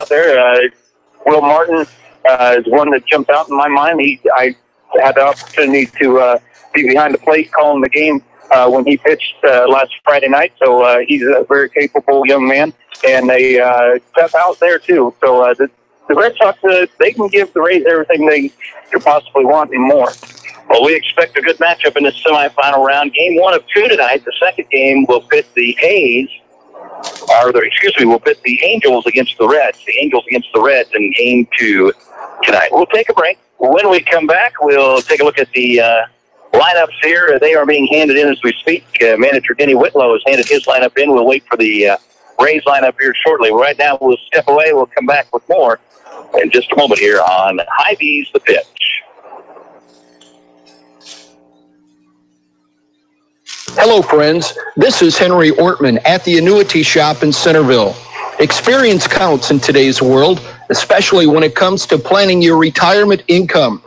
out there. Will Martin is one that jumped out in my mind. I had the opportunity to be behind the plate calling the game when he pitched last Friday night. So he's a very capable young man, and they step out there too. So the Red Sox, they can give the Rays everything they could possibly want and more. Well, we expect a good matchup in this semifinal round. Game 1 of 2 tonight. The second game will pit the will pit the Angels against the Reds. The Angels against the Reds in Game 2 tonight. We'll take a break. When we come back, we'll take a look at the lineups here. They are being handed in as we speak. Manager Denny Whitlow has handed his lineup in. We'll wait for the Rays lineup here shortly. Right now, we'll step away. We'll come back with more in just a moment here on Hy-Vee's The Pitch. Hello, friends. This is Henry Ortman at the Annuity Shop in Centerville. Experience counts in today's world, especially when it comes to planning your retirement income.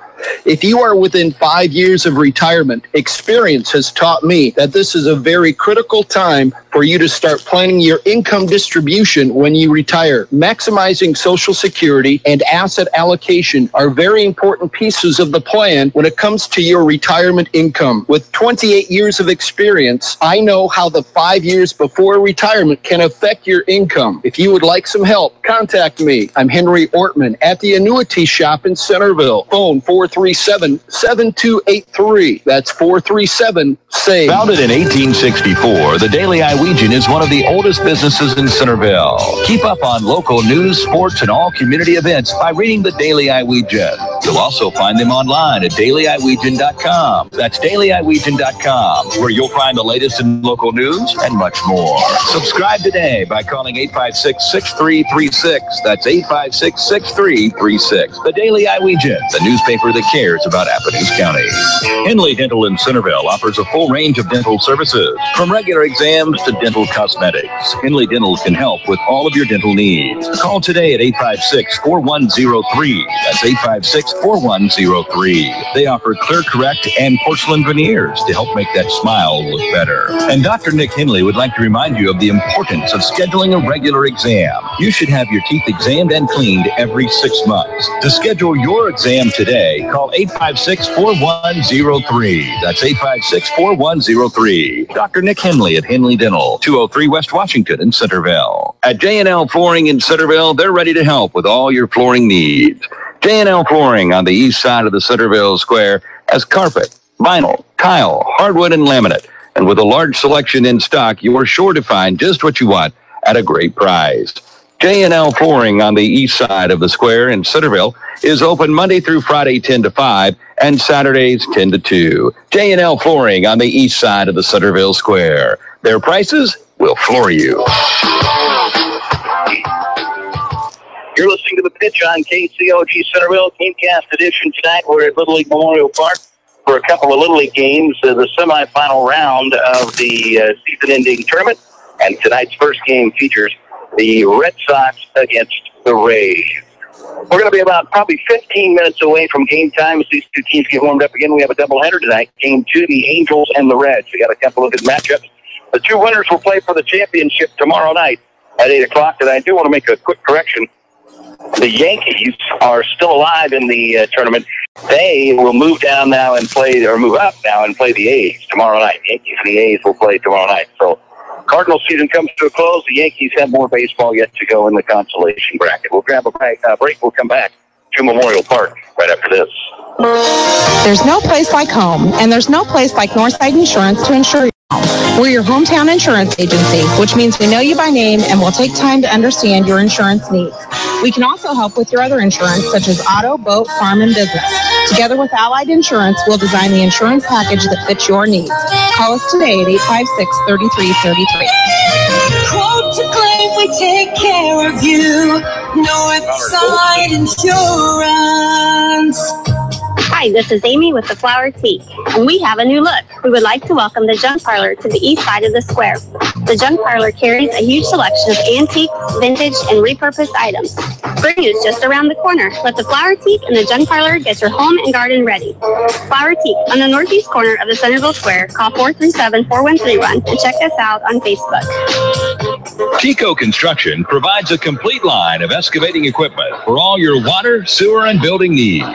If you are within 5 years of retirement, experience has taught me that this is a very critical time for you to start planning your income distribution when you retire. Maximizing Social Security and asset allocation are very important pieces of the plan when it comes to your retirement income. With 28 years of experience, I know how the 5 years before retirement can affect your income. If you would like some help, contact me. I'm Henry Ortman at the Annuity Shop in Centerville. Phone 437-7283. That's 437-SAVE. Founded in 1864, the Daily Iowegian is one of the oldest businesses in Centerville. Keep up on local news, sports, and all community events by reading the Daily Iowegian. You'll also find them online at dailyiowegian.com. That's dailyiowegian.com, where you'll find the latest in local news and much more. Subscribe today by calling 856-6336. That's 856-6336. The Daily Iowegian, the newspaper that cares about Appomattox County. Henley Dental in Centerville offers a full range of dental services, from regular exams to dental cosmetics. Henley Dental can help with all of your dental needs. Call today at 856-4103. That's 856-4103. They offer Clear Correct and porcelain veneers to help make that smile look better. And Dr. Nick Henley would like to remind you of the importance of scheduling a regular exam. You should have your teeth examined and cleaned every 6 months. To schedule your exam today, call 856-4103. That's 856-4103. Dr. Nick Henley at Henley Dental, 203 West Washington in Centerville. At J&L Flooring in Centerville, they're ready to help with all your flooring needs. J&L Flooring on the east side of the Centerville Square has carpet, vinyl, tile, hardwood, and laminate. And with a large selection in stock, you are sure to find just what you want at a great price. J&L Flooring on the east side of the square in Centerville is open Monday through Friday 10 to 5 and Saturdays 10 to 2. J&L Flooring on the east side of the Centerville Square. Their prices will floor you. You're listening to The Pitch on KCOG Centerville, Gamecast edition tonight. We're at Little League Memorial Park for a couple of Little League games, the semifinal round of the season-ending tournament. And tonight's first game features the Red Sox against the Rays. We're going to be about probably 15 minutes away from game time as these two teams get warmed up again. We have a doubleheader tonight. Game 2, the Angels and the Reds. We got a couple of good matchups. The two winners will play for the championship tomorrow night at 8 o'clock. And I do want to make a quick correction. The Yankees are still alive in the tournament. They will move down now and play, or move up now and play the A's tomorrow night. Yankees and the A's will play tomorrow night. So Cardinal season comes to a close. The Yankees have more baseball yet to go in the consolation bracket. We'll grab a break. We'll come back to Memorial Park right after this. There's no place like home, and there's no place like Northside Insurance to insure your home. We're your hometown insurance agency, which means we know you by name and will take time to understand your insurance needs. We can also help with your other insurance, such as auto, boat, farm, and business. Together with Allied Insurance, we'll design the insurance package that fits your needs. Call us today at 856-3333. Quote to claim, we take care of you. Northside Insurance. Hi, this is Amy with the Flower Teak, and we have a new look. We would like to welcome the Junk Parlor to the east side of the square. The Junk Parlor carries a huge selection of antique, vintage, and repurposed items. Spring is just around the corner. Let the Flower Teak and the Junk Parlor get your home and garden ready. Flower Teak on the northeast corner of the Centerville Square. Call 437-4131 and check us out on Facebook. Chico Construction provides a complete line of excavating equipment for all your water, sewer, and building needs.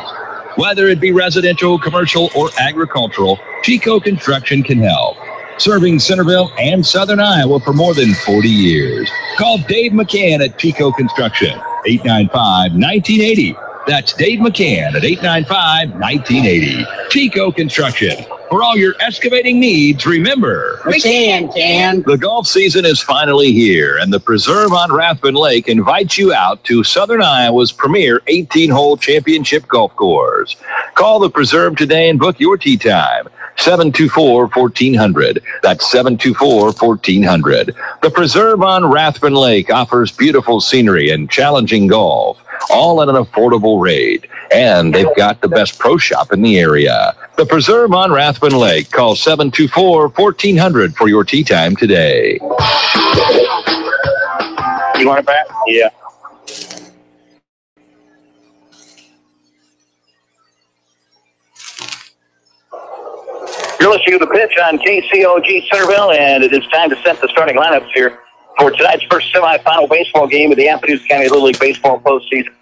Whether it be residential, commercial, or agricultural, Chico Construction can help. Serving Centerville and Southern Iowa for more than 40 years. Call Dave McCann at Chico Construction, 895-1980. That's Dave McCann at 895-1980. Chico Construction. For all your excavating needs, remember, McCann can. The golf season is finally here, and the Preserve on Rathbun Lake invites you out to Southern Iowa's premier 18-hole championship golf course. Call the Preserve today and book your tee time. 724-1400. That's 724-1400. The Preserve on Rathbun Lake offers beautiful scenery and challenging golf, all at an affordable rate. And they've got the best pro shop in the area. The Preserve on Rathbun Lake. Call 724-1400 for your tee time today. You want it back? Yeah. You're listening to The Pitch on KCOG Centerville, and it is time to set the starting lineups here for tonight's first semifinal baseball game of the Appalachia County Little League Baseball postseason.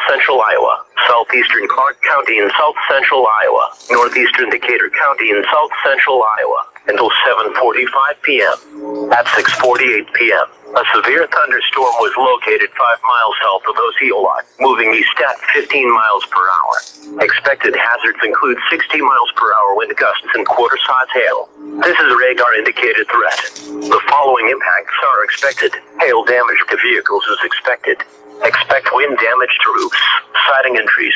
Central Iowa, southeastern Clark County in south central Iowa, northeastern Decatur County in south central Iowa, until 7:45 p.m. At 6:48 p.m., a severe thunderstorm was located 5 miles south of Osceola, moving east at 15 miles per hour. Expected hazards include 60 miles per hour wind gusts and quarter-size hail. This is a radar-indicated threat. The following impacts are expected. Hail damage to vehicles is expected. Expect wind damage to roofs, siding, and trees.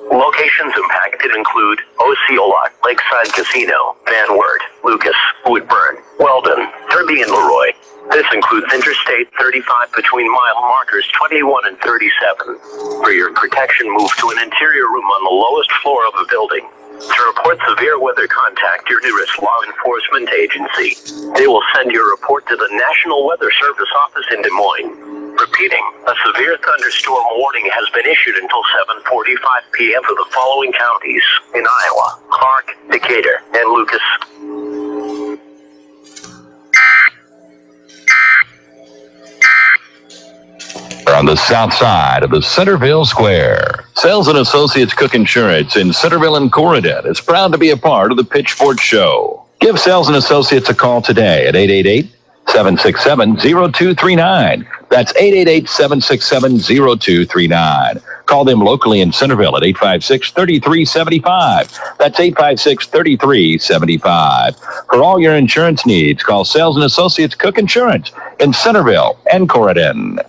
Locations impacted include Osceola, Lakeside Casino, Van Wert, Lucas, Woodburn, Weldon, Derby, and Leroy. This includes Interstate 35 between mile markers 21 and 37. For your protection, move to an interior room on the lowest floor of the building. To report severe weather, contact your nearest law enforcement agency. They will send your report to the National Weather Service office in Des Moines. Repeating, a severe thunderstorm warning has been issued until 7:45 p.m. for the following counties in Iowa: Clark, Decatur, and Lucas. On the south side of the Centerville Square, Sales and Associates Cook Insurance in Centerville and Corridon is proud to be a part of the Pitch Sports Show. Give Sales and Associates a call today at 888-767-0239. That's 888-767-0239. Call them locally in Centerville at 856-3375. That's 856-3375. For all your insurance needs, call Sales and Associates Cook Insurance in Centerville and Corridon.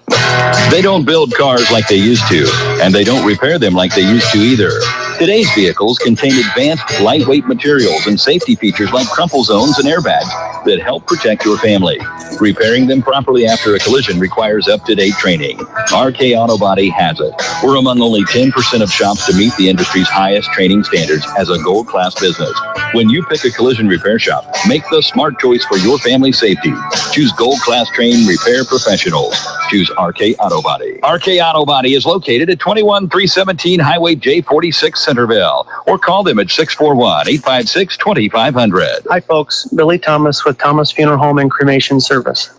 They don't build cars like they used to, and they don't repair them like they used to either. Today's vehicles contain advanced, lightweight materials and safety features like crumple zones and airbags that help protect your family. Repairing them properly after a collision requires up-to-date training. RK Auto Body has it. We're among only 10% of shops to meet the industry's highest training standards as a gold-class business. When you pick a collision repair shop, make the smart choice for your family safety. Choose gold-class trained repair professionals. Choose RK Auto Body. RK Auto Body is located at 21317 Highway J46 Centerville, or call them at 641-856-2500. Hi folks, Billy Thomas with Thomas Funeral Home and Cremation Service.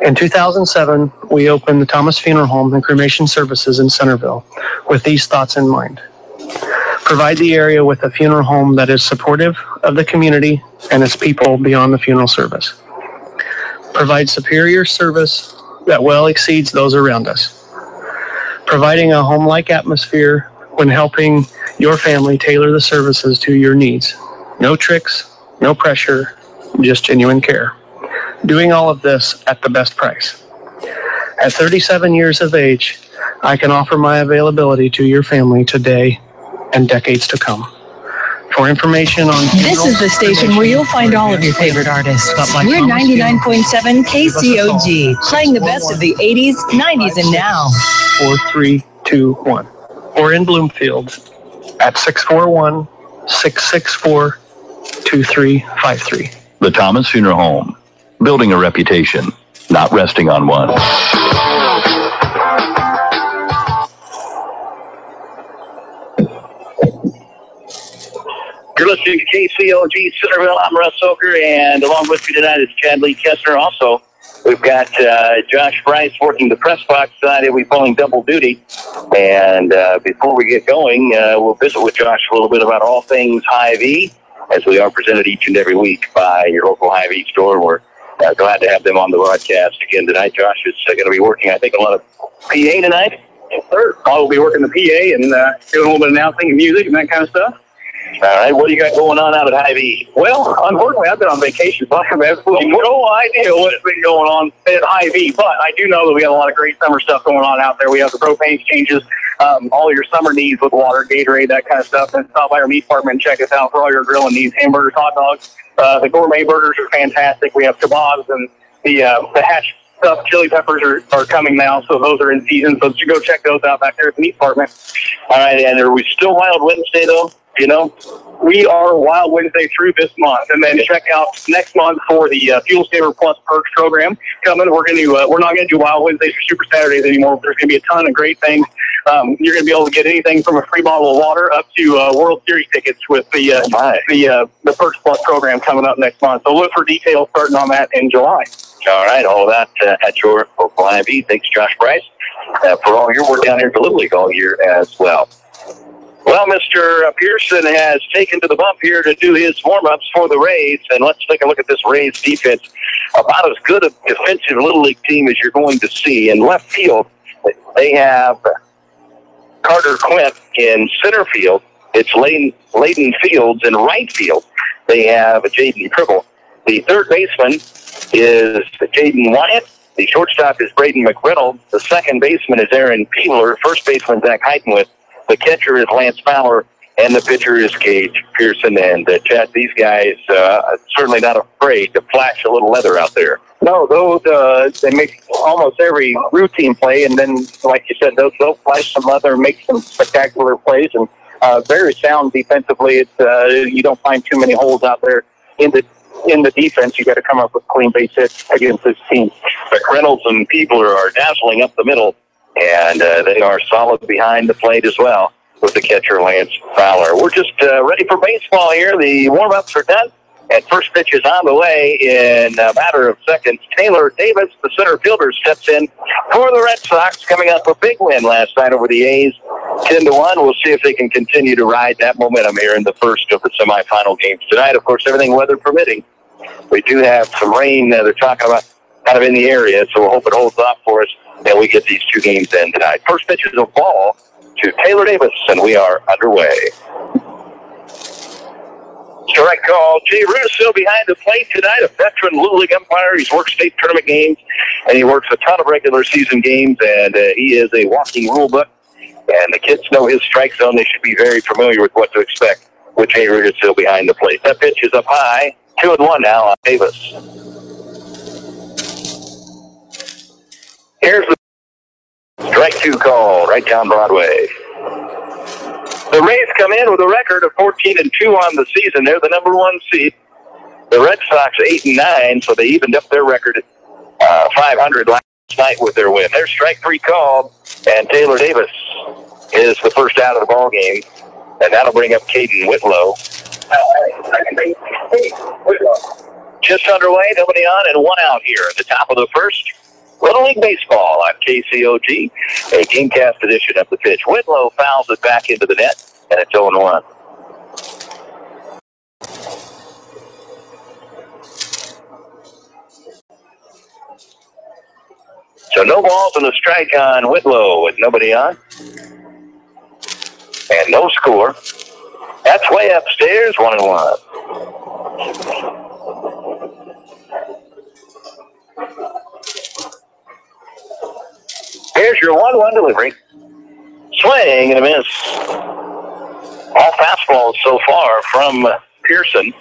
In 2007, we opened the Thomas Funeral Home and Cremation Services in Centerville with these thoughts in mind. Provide the area with a funeral home that is supportive of the community and its people beyond the funeral service. Provide superior service that well exceeds those around us. Providing a home-like atmosphere when helping your family tailor the services to your needs. No tricks, no pressure, just genuine care. Doing all of this at the best price. At 37 years of age, I can offer my availability to your family today and decades to come. For information on This is the station where you'll find all of your favorite artists. We're 99.7 KCOG, playing the best of the 80s, 90s, and now. 4321. Or in Bloomfield at 641-664-2353. The Thomas Funeral Home. Building a reputation, not resting on one. You're listening to KCOG Centerville. I'm Russ Soker, and along with me tonight is Chad Lee Kessner. Also, we've got Josh Bryce working the press box tonight. He'll be pulling double duty. And before we get going, we'll visit with Josh a little bit about all things Hy-Vee, as we are presented each and every week by your local Hy-Vee store. We're glad to have them on the broadcast again tonight. Josh is going to be working, I think, a lot of PA tonight. Yes, sir. I will be working the PA and doing a little bit of announcing and music and that kind of stuff. All right, what do you got going on out at Hy-Vee? Well, unfortunately, I've been on vacation, so I have absolutely no idea what's been going on at Hy-Vee, but I do know that we have a lot of great summer stuff going on out there. We have the propane exchanges, all your summer needs with water, Gatorade, that kind of stuff, and stop by our meat department and check us out for all your grilling needs, hamburgers, hot dogs. The gourmet burgers are fantastic. We have kebabs, and the hatch stuff, chili peppers are coming now, so those are in season, so you go check those out back there at the meat department. All right, and are we still Wild Wednesday, though? You know, we are Wild Wednesday through this month, and then check out next month for the Fuel Saver Plus Perks program coming. We're not going to do Wild Wednesdays or Super Saturdays anymore. There's going to be a ton of great things. You're going to be able to get anything from a free bottle of water up to World Series tickets with the Perks Plus program coming up next month. So look for details starting on that in July. All right, all of that at your local Hy-Vee. Thanks, Josh Bryce, for all your work down here for Little League all year as well. Well, Mr. Pearson has taken to the bump here to do his warm-ups for the Rays, and let's take a look at this Rays defense. About as good a defensive Little League team as you're going to see. In left field, they have Carter Quint. In center field, it's Layden Fields. In right field, they have Jaden Tribble. The third baseman is Jaden Wyatt. The shortstop is Braden McReynolds. The second baseman is Aaron Peeler. First baseman, Zach Heitenwith. The catcher is Lance Fowler, and the pitcher is Gage Pearson. And Chad, these guys are certainly not afraid to flash a little leather out there. No, those they make almost every routine play, and then, like you said, they'll flash some leather, make some spectacular plays, and very sound defensively. It's you don't find too many holes out there in the defense. You got to come up with clean base hits against this team. McReynolds and Peebler are dazzling up the middle, and they are solid behind the plate as well with the catcher, Lance Fowler. We're just ready for baseball here. The warm-ups are done, and first pitch is on the way in a matter of seconds. Taylor Davis, the center fielder, steps in for the Red Sox, coming off a big win last night over the A's, 10-1. We'll see if they can continue to ride that momentum here in the first of the semifinal games tonight. Of course, everything weather permitting. We do have some rain they're talking about kind of in the area, so we'll hope it holds off for us and we get these two games in tonight. First pitch is a ball to Taylor Davis, and we are underway. Strike call. Jay Russo behind the plate tonight, a veteran Little League umpire. He's worked state tournament games, and he works a ton of regular season games, and he is a walking rule book. And the kids know his strike zone. They should be very familiar with what to expect with Jay Russo behind the plate. That pitch is up high. 2-1 now on Davis. Here's the strike two call right down Broadway. The Rays come in with a record of 14-2 on the season. They're the number one seed. The Red Sox 8-9, so they evened up their record at 500 last night with their win. There's strike three called, and Taylor Davis is the first out of the ball game, and that'll bring up Caden Whitlow. Just underway, nobody on, and one out here at the top of the first. Little League Baseball on KCOG, a Gamecast edition of the pitch. Whitlow fouls it back into the net, and it's 0-1. So no balls and a strike on Whitlow with nobody on. And no score. That's way upstairs, 1-1. Here's your 1-1 delivery. Swing and a miss. All fastballs so far from Pearson.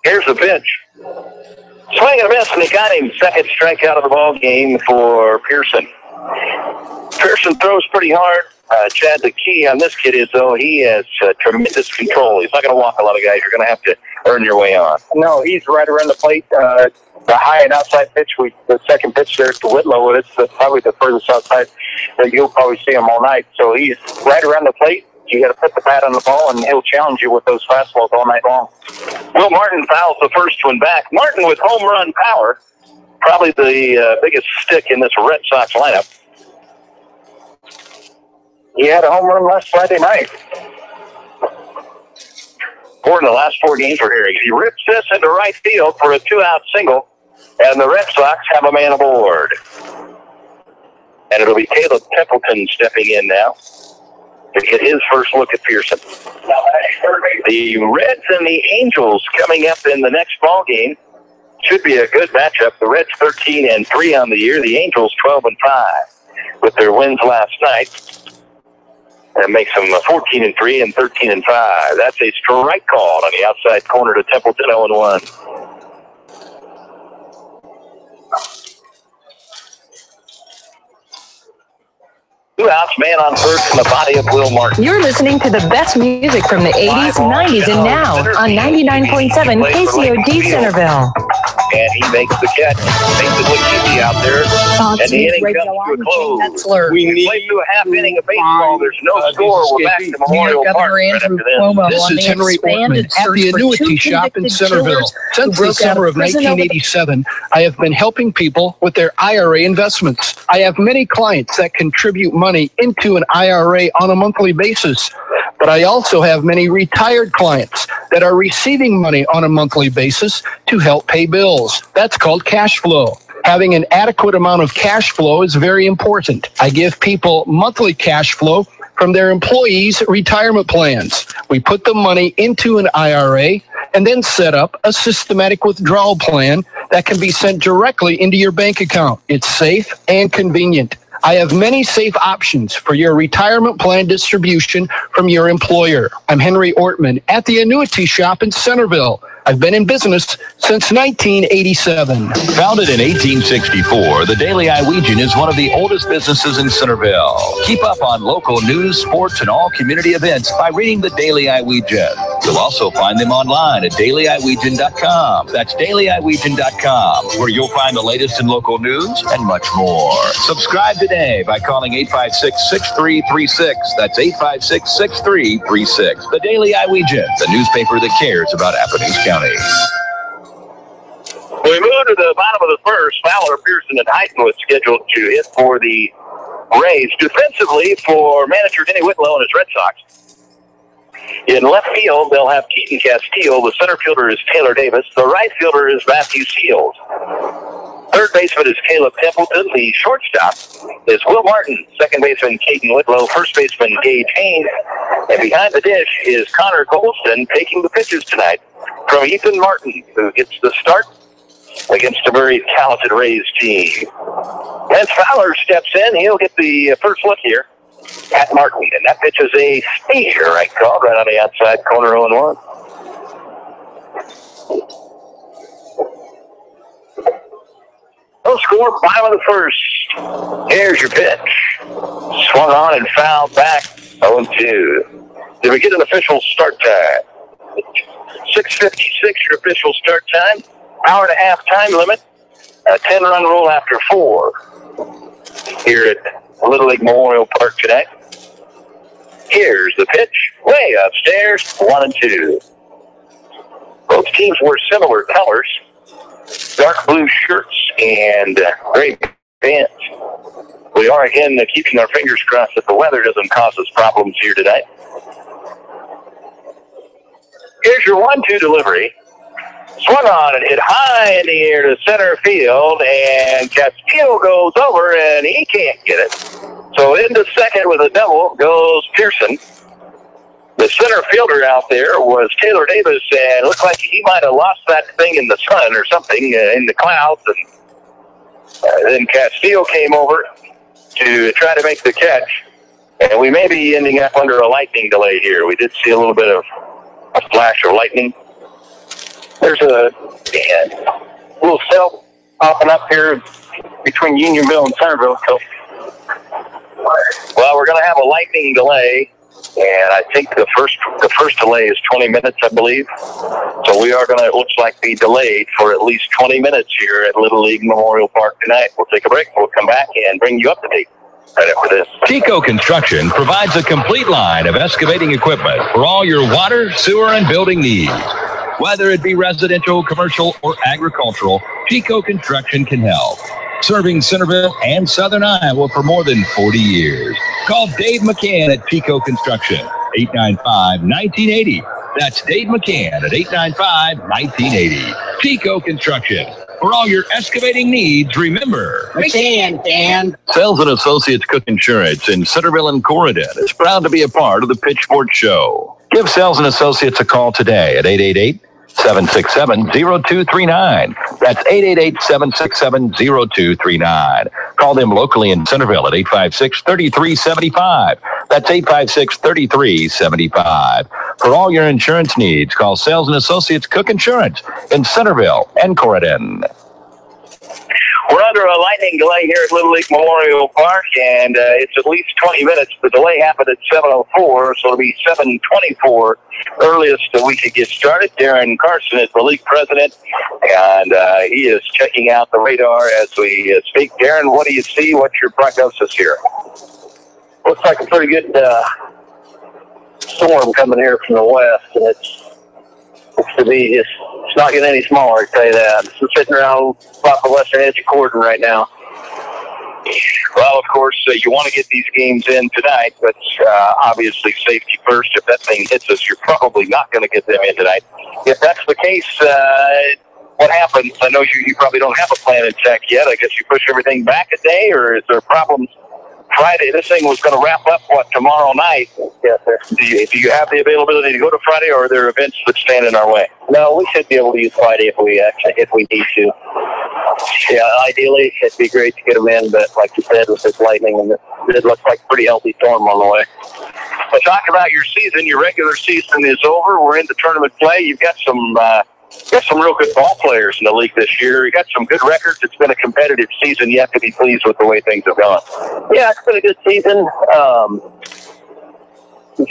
Here's the pitch. Swing and a miss, and he got him. Second strikeout of the ball game for Pearson. Pearson throws pretty hard. Chad, the key on this kid is, though, he has tremendous control. He's not going to walk a lot of guys. You're going to have to earn your way on. No, he's right around the plate. The high and outside pitch, the second pitch there to Whitlow, it's probably the furthest outside that you'll probably see him all night. So he's right around the plate. You got to put the bat on the ball, and he'll challenge you with those fastballs all night long. Will Martin fouls the first one back. Martin with home run power, probably the biggest stick in this Red Sox lineup. He had a home run last Friday night. 4 in the last 4 games for Harry. He rips this into right field for a 2-out single, and the Red Sox have a man aboard. And it'll be Caleb Templeton stepping in now to get his first look at Pearson. The Reds and the Angels coming up in the next ball game. Should be a good matchup. The Reds 13-3 on the year. The Angels 12-5 with their wins last night. That makes them 14-3 and 13-5. That's a strike call on the outside corner to Templeton, 0-1. 2 outs, man on first in the body of Will Martin. You're listening to the best music from the 80s, 90s, and now on 99.7 KCOD Centerville. And he makes the catch. Makes it look easy out there. And the inning comes to a close. We play through a half inning of baseball. There's no score. We're back to Memorial Park right after this. This is Henry Ortman at the Annuity Shop in Centerville. Since the summer of 1987, I have been helping people with their IRA investments. I have many clients that contribute money into an IRA on a monthly basis. But I also have many retired clients that are receiving money on a monthly basis to help pay bills. That's called cash flow. Having an adequate amount of cash flow is very important. I give people monthly cash flow from their employees' retirement plans. We put the money into an IRA and then set up a systematic withdrawal plan that can be sent directly into your bank account. It's safe and convenient. I have many safe options for your retirement plan distribution from your employer. I'm Henry Ortman at the Annuity Shop in Centerville. I've been in business since 1987. Founded in 1864, the Daily Iowegian is one of the oldest businesses in Centerville. Keep up on local news, sports, and all community events by reading the Daily Iowegian. You'll also find them online at dailyiowegian.com. That's dailyiowegian.com, where you'll find the latest in local news and much more. Subscribe today by calling 856-6336. That's 856-6336. The Daily Iowegian, the newspaper that cares about Appomattox County. We move to the bottom of the first. Fowler, Pearson, and Heighton was scheduled to hit for the Rays. Defensively, for manager Denny Whitlow and his Red Sox. In left field, they'll have Keaton Castile. The center fielder is Taylor Davis. The right fielder is Matthew Seals. Third baseman is Caleb Templeton. The shortstop is Will Martin. Second baseman, Caden Whitlow. First baseman, Gage Haynes. And behind the dish is Connor Golston taking the pitches tonight from Ethan Martin, who gets the start against a very talented Rays team. Lance Fowler steps in. He'll get the first look here at Martin. And that pitch is a spear right call right on the outside corner, 0-1. No score, bottom of the first. Here's your pitch. Swung on and fouled back, 0-2. Did we get an official start time? 6:56, your official start time. Hour and a half time limit. A 10-run rule after 4. Here at Little League Memorial Park today. Here's the pitch. Way upstairs, 1-2. Both teams wear similar colors. Dark blue shirts and gray pants. We are, again, keeping our fingers crossed that the weather doesn't cause us problems here tonight. Here's your 1-2 delivery. Swung on and hit high in the air to center field, and Castillo goes over, and he can't get it. So into second with a double goes Pearson. The center fielder out there was Taylor Davis, and it looked like he might have lost that thing in the sun or something, in the clouds, and Then Castillo came over to try to make the catch, and we may be ending up under a lightning delay here. We did see a little bit of a flash of lightning. There's a little cell popping up here between Unionville and Centerville. So, well, we're going to have a lightning delay, and I think the first delay is 20 minutes, I believe. So we are going to, it looks like, be delayed for at least 20 minutes here at Little League Memorial Park tonight. We'll take a break. We'll come back and bring you up to date right after this. Chico Construction provides a complete line of excavating equipment for all your water, sewer, and building needs. Whether it be residential, commercial, or agricultural, Chico Construction can help. Serving Centerville and Southern Iowa for more than 40 years. Call Dave McCann at Chico Construction, 895-1980. That's Dave McCann at 895-1980. Chico Construction. For all your excavating needs, remember, McCann, Dan. Sales and Associates Cook Insurance in Centerville and Corydon is proud to be a part of the Pitchfork Show. Give Sales and Associates a call today at 888-767-0239. That's 888-767-0239. Call them locally in Centerville at 856-3375. That's 856-3375. For all your insurance needs, call Sales and Associates Cook Insurance in Centerville and Corydon. We're under a lightning delay here at Little League Memorial Park, and it's at least 20 minutes. The delay happened at 7:04, so it'll be 7:24 earliest that we could get started. Darren Carson is the league president, and he is checking out the radar as we speak. Darren, what do you see? What's your prognosis here? Looks like a pretty good storm coming here from the west, and it's to be just, it's not getting any smaller, I tell you that. It's sitting around about the western edge of Corydon right now. Well, of course, you want to get these games in tonight, but obviously safety first. If that thing hits us, you're probably not going to get them in tonight. If that's the case, what happens? I know you probably don't have a plan in check yet. I guess you push everything back a day, or is there problems? Friday, this thing was going to wrap up, tomorrow night? Yes, sir. Do you have the availability to go to Friday, or are there events that stand in our way? No, we should be able to use Friday if we need to. Yeah, ideally, it'd be great to get them in, but like you said, with this lightning, and it looks like a pretty healthy storm on the way. But talk about your season. Your regular season is over. We're into tournament play. You've got some real good ball players in the league this year. You got some good records. It's been a competitive season. You have to be pleased with the way things have gone. Yeah, it's been a good season.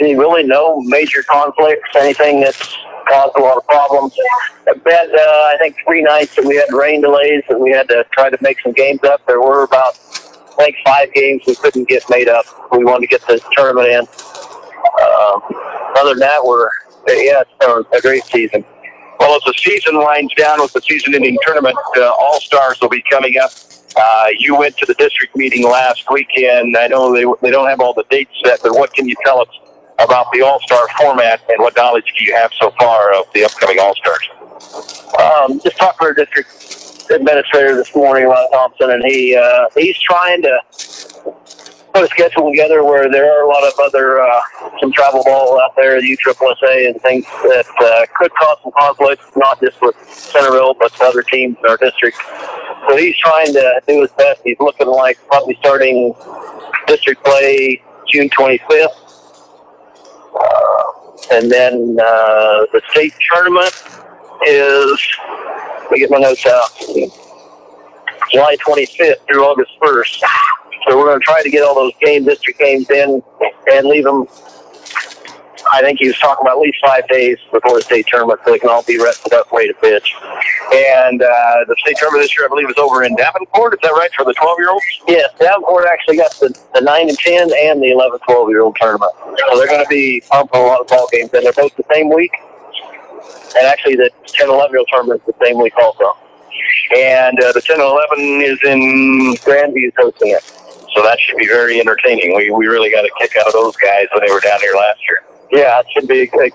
Really no major conflicts, anything that's caused a lot of problems. I've had, I think, 3 nights that we had rain delays and we had to try to make some games up. There were about, I think, 5 games we couldn't get made up. We wanted to get the tournament in. Other than that, it's been a great season. Well, as the season winds down with the season-ending tournament, All-Stars will be coming up. You went to the district meeting last weekend. I know they don't have all the dates set, but what can you tell us about the All-Star format, and what knowledge do you have so far of the upcoming All-Stars? Just talked to our district administrator this morning, Ron Thompson, and he's trying to put a schedule together where there are a lot of other some travel ball out there, the USSSA and things that could cause some conflict, not just with Centerville, but other teams in our district. So he's trying to do his best. He's looking like probably starting district play June 25th. And then the state tournament is, let me get my notes out, July 25th through August 1st. So we're going to try to get all those district games in and leave them, I think he was talking about at least 5 days before the state tournament so they can all be rested up, ready to pitch. And the state tournament this year, I believe, is over in Davenport. Is that right, for the 12-year-olds? Yes, Davenport actually got the 9 and 10 and the 11, 12-year-old tournament. So they're going to be pumping a lot of ball games, and they're both the same week. And actually, the 10 and 11-year-old tournament is the same week also. And the 10 and 11 is in Grandview's hosting it. So that should be very entertaining. We really got a kick out of those guys when they were down here last year. Yeah, it should be a good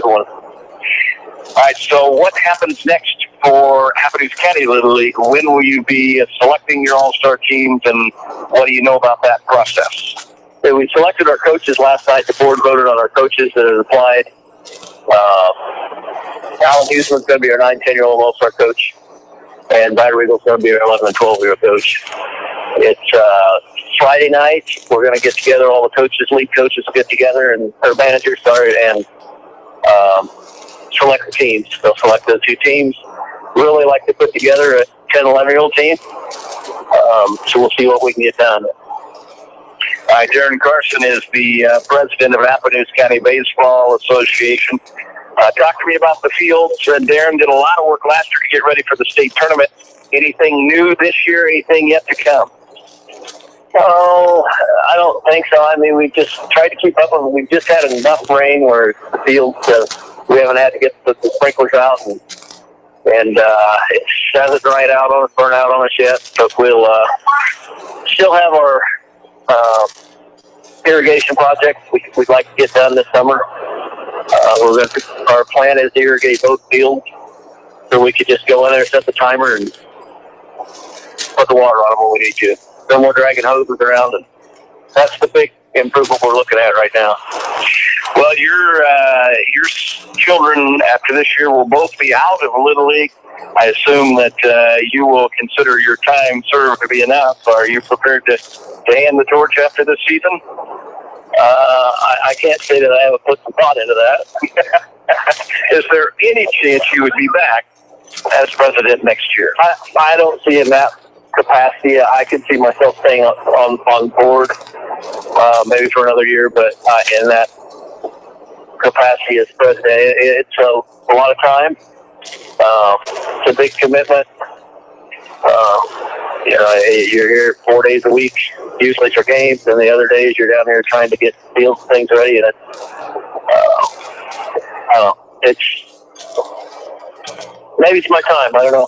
one. All right, so what happens next for Happenings County Little League? When will you be selecting your all-star teams, and what do you know about that process? So we selected our coaches last night. The board voted on our coaches that have applied. Alan Huseman's going to be our 9-10-year-old all-star coach. and Battery Eagle's going to be our 11 and 12-year coach. It's Friday night. We're going to get together. All the coaches, league coaches, will get together, and our managers, and select the teams. They'll select those two teams. Really like to put together a 10, 11-year-old team. So we'll see what we can get done. Darren Carson is the president of Appanoose County Baseball Association. Talk to me about the fields. Darren did a lot of work last year to get ready for the state tournament. Anything new this year? Anything yet to come? Oh, I don't think so. I mean, we've just tried to keep up with it. We've just had enough rain where the fields, we haven't had to get the sprinklers out, and it hasn't dried out on us, burnt out on us yet. But we'll still have our irrigation project we'd like to get done this summer. Our plan is to irrigate both fields, so we could just go in there, set the timer, and put the water on them when we need to. No more dragging hoses around, and that's the big improvement we're looking at right now. Well, your children after this year will both be out of Little League. I assume that you will consider your time served to be enough. Are you prepared to hand the torch after this season? I can't say that I haven't put some thought into that. Is there any chance you would be back as president next year? I don't see in that capacity. I could see myself staying on board maybe for another year, but in that capacity as president, it's a lot of time. It's a big commitment. You're here 4 days a week, usually for games, and the other days you're down here trying to get fields things ready, and maybe it's my time. I don't know.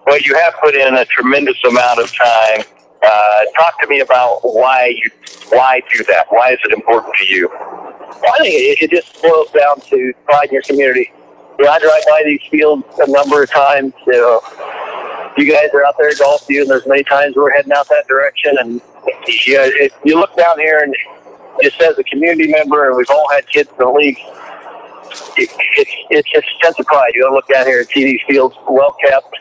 Well, you have put in a tremendous amount of time. Talk to me about why do that? Why is it important to you? I think it just boils down to pride in your community. I drive by these fields a number of times. You guys are out there golf and there's many times we're heading out that direction. And if you look down here and just as a community member, and we've all had kids in the league, it's just a sense of pride. You look down here and see these fields well kept.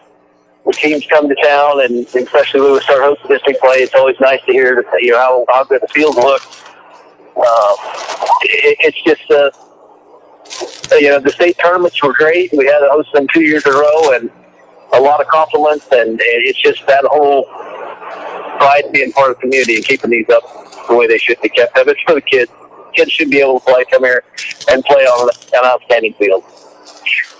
The teams come to town, and especially when we start hosting district play, it's always nice to hear how good the fields look. It's just the state tournaments were great. We had to host them 2 years in a row, and a lot of compliments, and it's just that whole pride in being part of the community and keeping these up the way they should be kept up. It's for the kids. Kids should be able to come here and play on an outstanding field.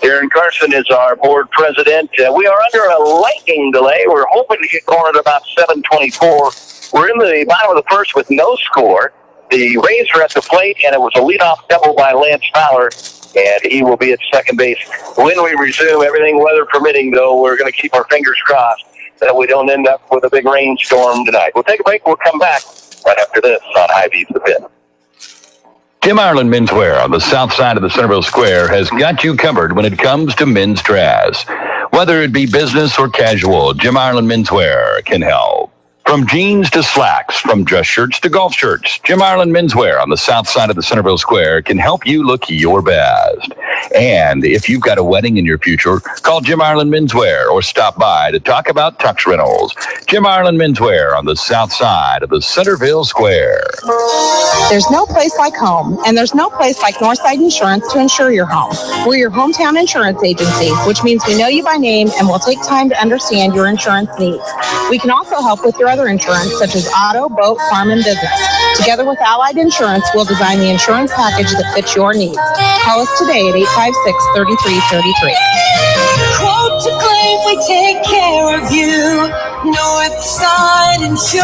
Darren Carson is our board president. We are under a lightning delay. We're hoping to get going at about 7:24. We're in the bottom of the first with no score. The Rays are at the plate, and it was a leadoff double by Lance Fowler, and he will be at second base. When we resume, everything weather permitting, though, we're going to keep our fingers crossed that we don't end up with a big rainstorm tonight. We'll take a break. We'll come back right after this on Hy-Vee's The Pit. Jim Ireland Menswear on the south side of the Centerville Square has got you covered when it comes to men's dress. Whether it be business or casual, Jim Ireland Menswear can help. From jeans to slacks, from dress shirts to golf shirts, Jim Ireland Menswear on the south side of the Centerville Square can help you look your best. And if you've got a wedding in your future, call Jim Ireland Menswear or stop by to talk about tux rentals. Jim Ireland Menswear on the south side of the Centerville Square. There's no place like home, and there's no place like Northside Insurance to insure your home. We're your hometown insurance agency, which means we know you by name and will take time to understand your insurance needs. We can also help with your other insurance, such as auto, boat, farm, and business. Together with Allied Insurance, we'll design the insurance package that fits your needs. Call us today at 856-3333. Quote to claim, we take care of you. Northside Insurance.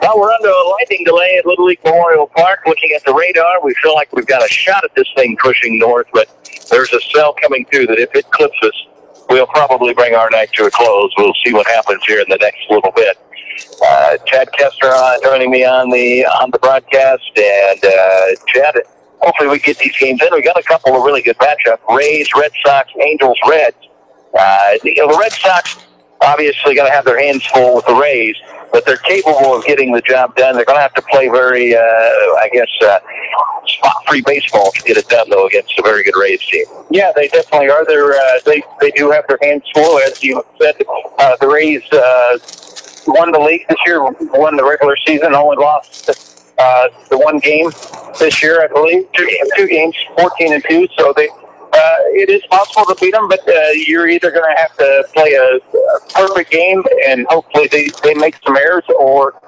Well, we're under a lightning delay at Little League Memorial Park. Looking at the radar, we feel like we've got a shot at this thing pushing north, but there's a cell coming through that if it clips us, we'll probably bring our night to a close. We'll see what happens here in the next little bit. Chad Kester joining me on the broadcast, and Chad, hopefully we get these games in. We got a couple of really good matchups: Rays, Red Sox, Angels, Reds. The Red Sox obviously going to have their hands full with the Rays, but they're capable of getting the job done. They're going to have to play very, spot-free baseball to get it done, though, against a very good Rays team. Yeah, they definitely are. They do have their hands full, as you said. The Rays won the league this year, won the regular season, only lost the one game this year, I believe. Two games, 14-2. So it is possible to beat them, but you're either going to have to play a perfect game and hopefully they make some errors, or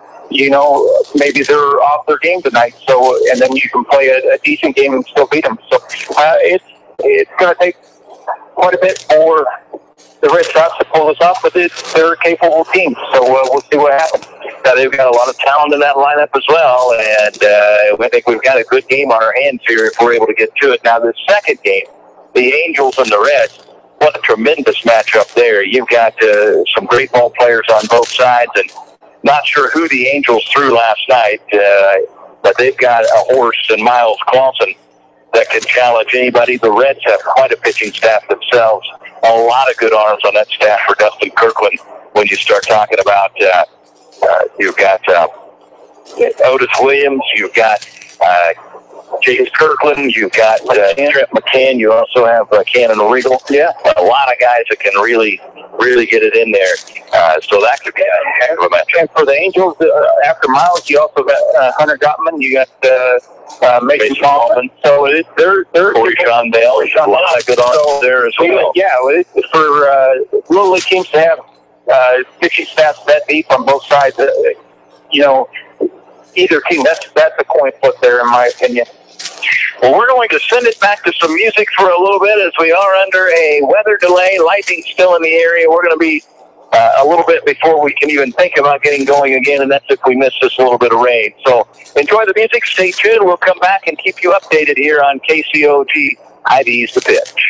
maybe they're off their game tonight. So and then you can play a decent game and still beat them. So it's going to take quite a bit for the Red Sox to pull this off, but they're a capable team. So we'll see what happens. They've got a lot of talent in that lineup as well, and I think we've got a good game on our hands here if we're able to get to it. Now, the second game, the Angels and the Reds, what a tremendous matchup there. You've got some great ball players on both sides, and not sure who the Angels threw last night, but they've got a horse in Miles Clausen that can challenge anybody. The Reds have quite a pitching staff themselves. A lot of good arms on that staff for Dustin Kirkland. When you start talking about, you've got Otis Williams, you've got James Kirkland, you've got Trent McCann, you also have Cannon Regal. Yeah, a lot of guys that can really get it in there. So that could be a heck of a match. And for the Angels, after Miles, you also got Hunter Gottman, you got Mason Tallman. So they're Corey Sean Bale. A lot of good arms there as well. Yeah, for Little League teams to have pitching staffs that deep on both sides, either team, that's a coin flip there, in my opinion. Well, we're going to send it back to some music for a little bit as we are under a weather delay. Lightning still in the area. We're going to be a little bit before we can even think about getting going again, and that's if we miss this little bit of rain. So enjoy the music. Stay tuned. We'll come back and keep you updated here on KCOG ID's The Pitch.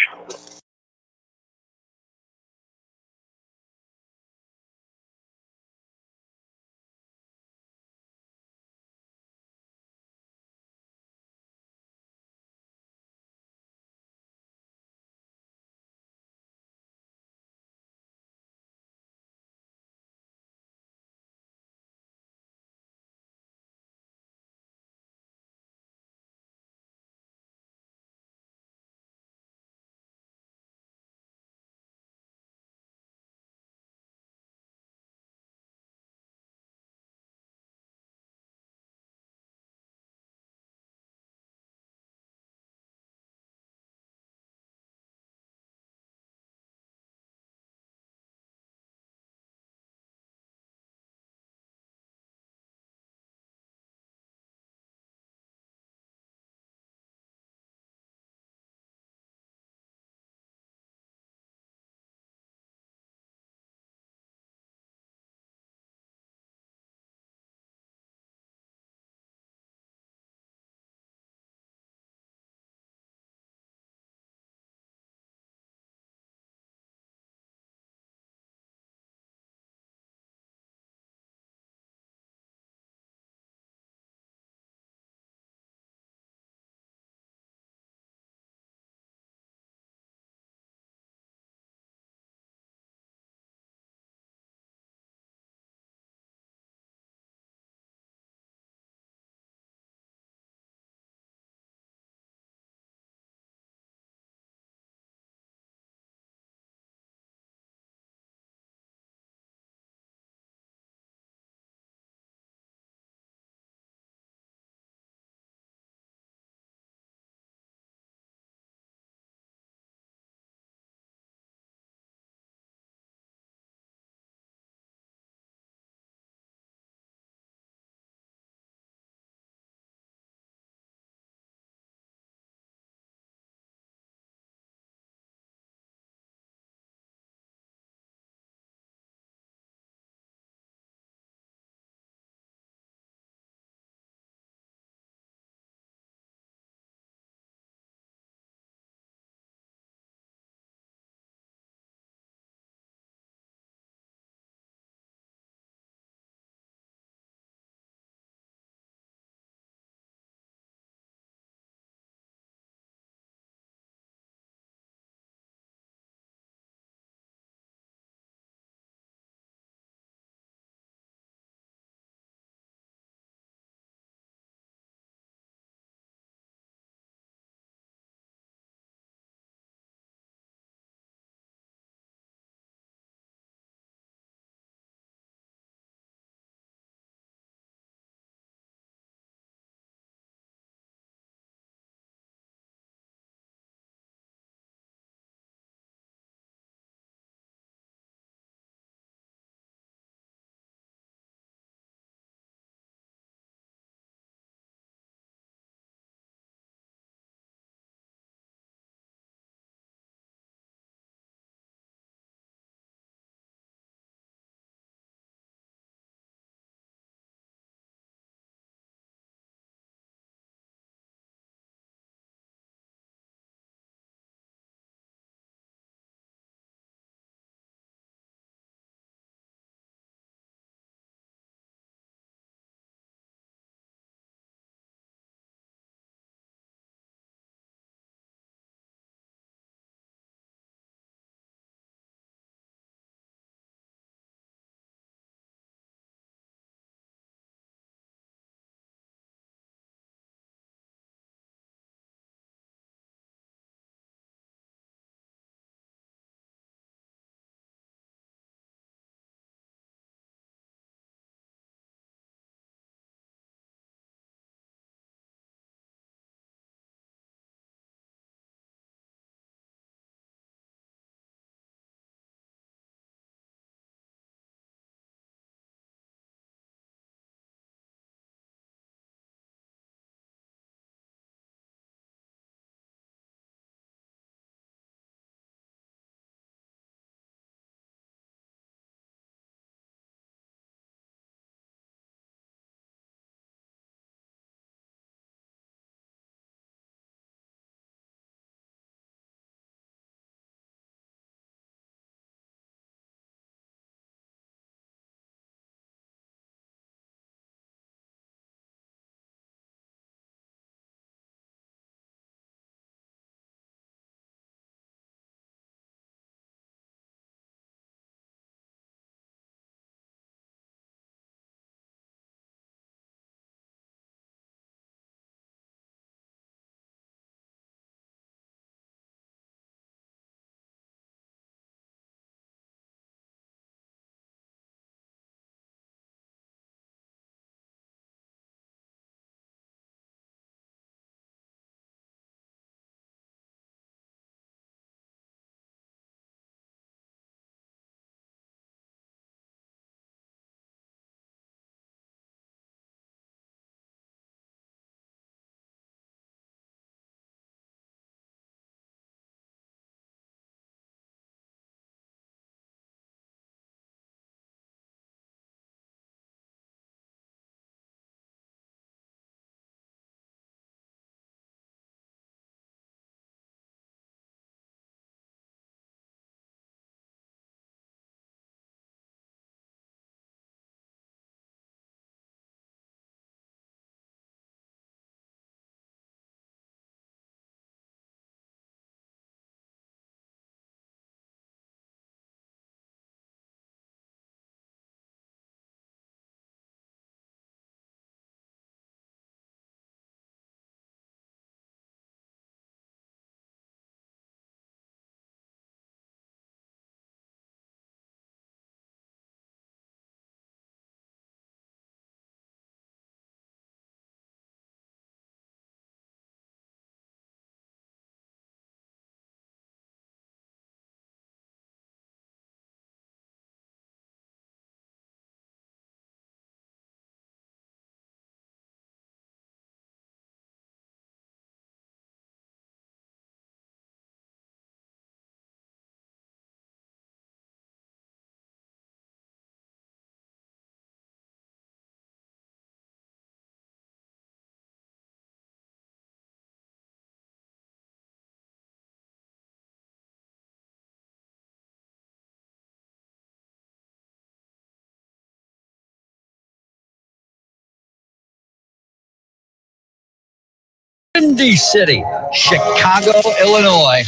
Windy City, Chicago, Illinois.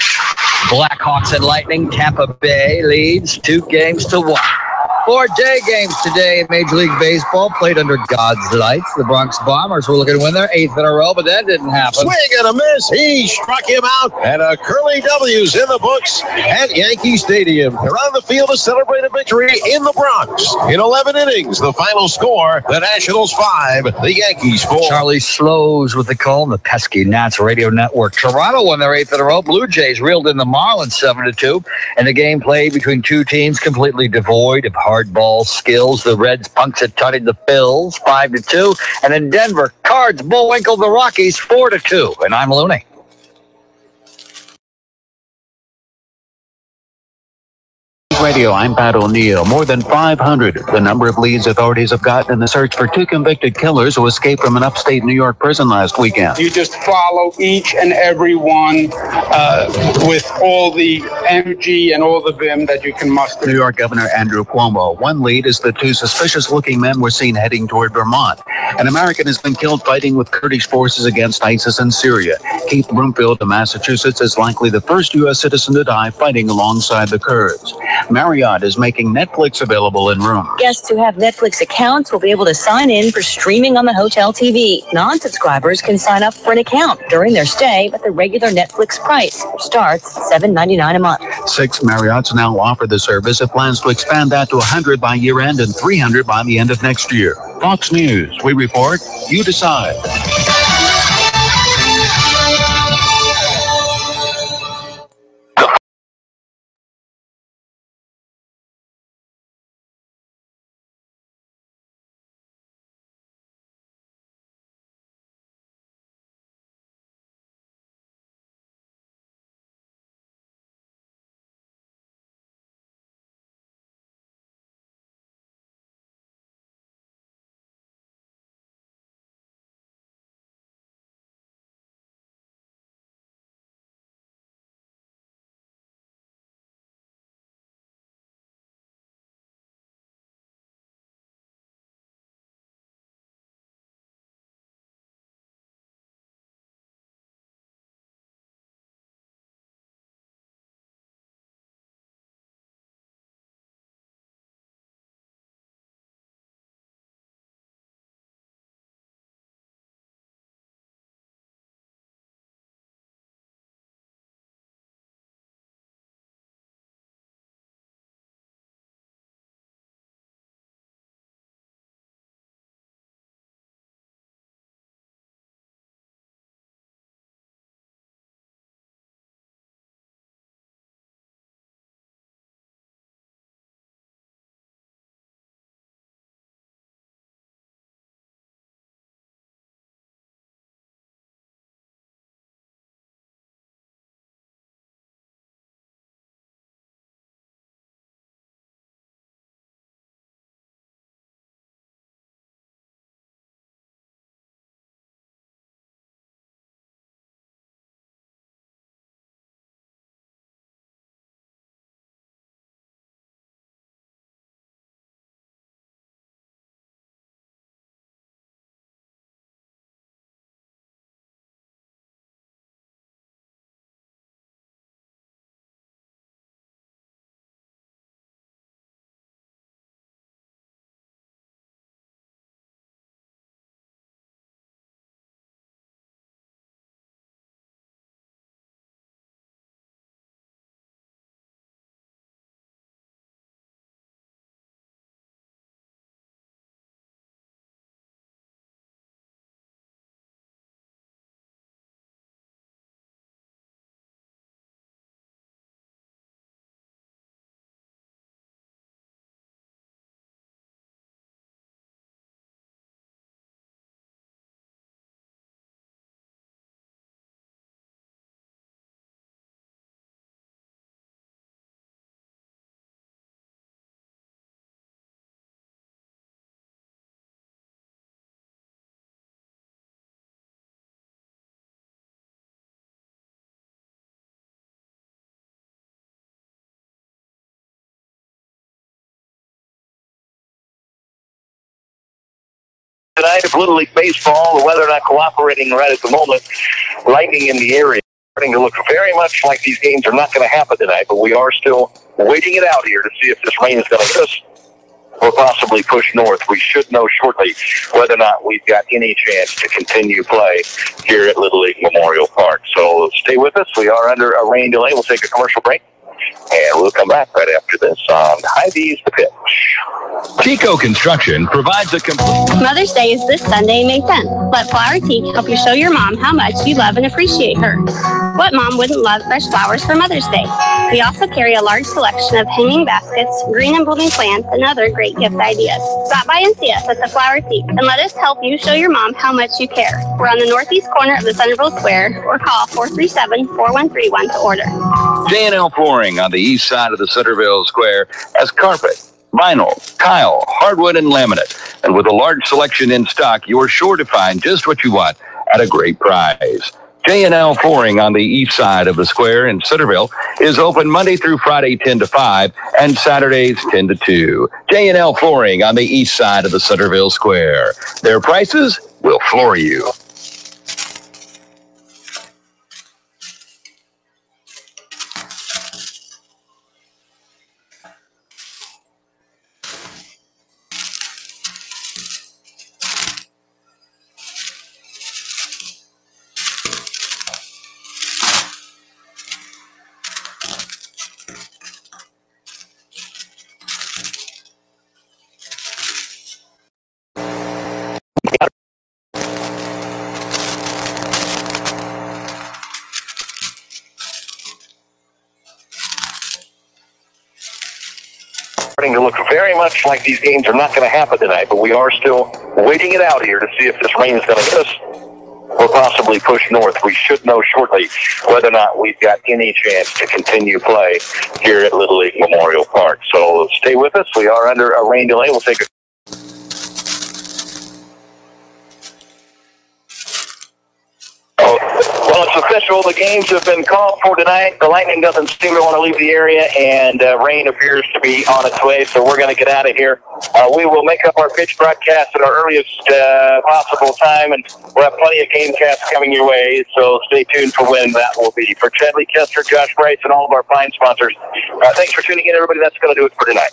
Blackhawks and Lightning, Tampa Bay leads 2-1. 4 day games today in Major League Baseball, played under God's lights. The Bronx Bombers were looking to win their 8th in a row, but that didn't happen. Swing and a miss. He struck him out, and a Curly W's in the books at Yankee Stadium. They're on the field to celebrate a victory in the Bronx. In 11 innings, the final score, the Nationals 5, the Yankees 4. Charlie Slows with the call on the pesky Nats radio network. Toronto won their 8th in a row. Blue Jays reeled in the Marlins 7-2, and the game played between two teams completely devoid of hardball skills. The Reds punch-it-tutted the Phils 5-2, and in Denver, Cards bullwinkled the Rockies 4-2. And I'm Looney. Radio, I'm Pat O'Neill. More than 500, the number of leads authorities have gotten in the search for 2 convicted killers who escaped from an upstate New York prison last weekend. You just follow each and every one with all the energy and all the vim that you can muster. New York Governor Andrew Cuomo. One lead is the 2 suspicious-looking men were seen heading toward Vermont. An American has been killed fighting with Kurdish forces against ISIS in Syria. Keith Broomfield of Massachusetts is likely the first U.S. citizen to die fighting alongside the Kurds. Marriott is making Netflix available in rooms. Guests who have Netflix accounts will be able to sign in for streaming on the hotel TV. Non-subscribers can sign up for an account during their stay, but the regular Netflix price starts $7.99 a month. 6 Marriotts now offer the service. It plans to expand that to 100 by year-end and 300 by the end of next year. Fox News, we report, you decide. tonight of Little League Baseball. The weather not cooperating right at the moment. Lightning in the area. Starting to look very much like these games are not going to happen tonight, but we are still waiting it out here to see if this rain is going to hit us or possibly push north. We should know shortly whether or not we've got any chance to continue play here at Little League Memorial Park. So stay with us. We are under a rain delay. We'll take a commercial break, and we'll come back right after this on Hy-Vee's The Pitch. Chico Construction provides a complete... Mother's Day is this Sunday, May 10th. Let Flower Teak help you show your mom how much you love and appreciate her. What mom wouldn't love fresh flowers for Mother's Day? We also carry a large selection of hanging baskets, green and blooming plants, and other great gift ideas. Stop by and see us at the Flower Teak and let us help you show your mom how much you care. We're on the northeast corner of the Centerville Square, or call 437-4131 to order. J&L Flooring on the east side of the Centerville Square has carpet, vinyl, tile, hardwood, and laminate. And with a large selection in stock, you're sure to find just what you want at a great price. J&L Flooring on the east side of the square in Centerville is open Monday through Friday 10 to 5 and Saturdays 10 to 2. J&L Flooring on the east side of the Centerville Square. Their prices will floor you. Starting to look very much like these games are not going to happen tonight, but we are still waiting it out here to see if this rain is going to hit us or possibly push north. We should know shortly whether or not we've got any chance to continue play here at Little League Memorial Park. So stay with us. We are under a rain delay. We'll take a... Well, it's official. The games have been called for tonight. The Lightning doesn't seem to want to leave the area, and rain appears to be on its way, so we're going to get out of here. We will make up our pitch broadcast at our earliest possible time, and we'll have plenty of game casts coming your way, so stay tuned for when that will be. For Chadley Kester, Josh Bryce, and all of our fine sponsors, thanks for tuning in, everybody. That's going to do it for tonight.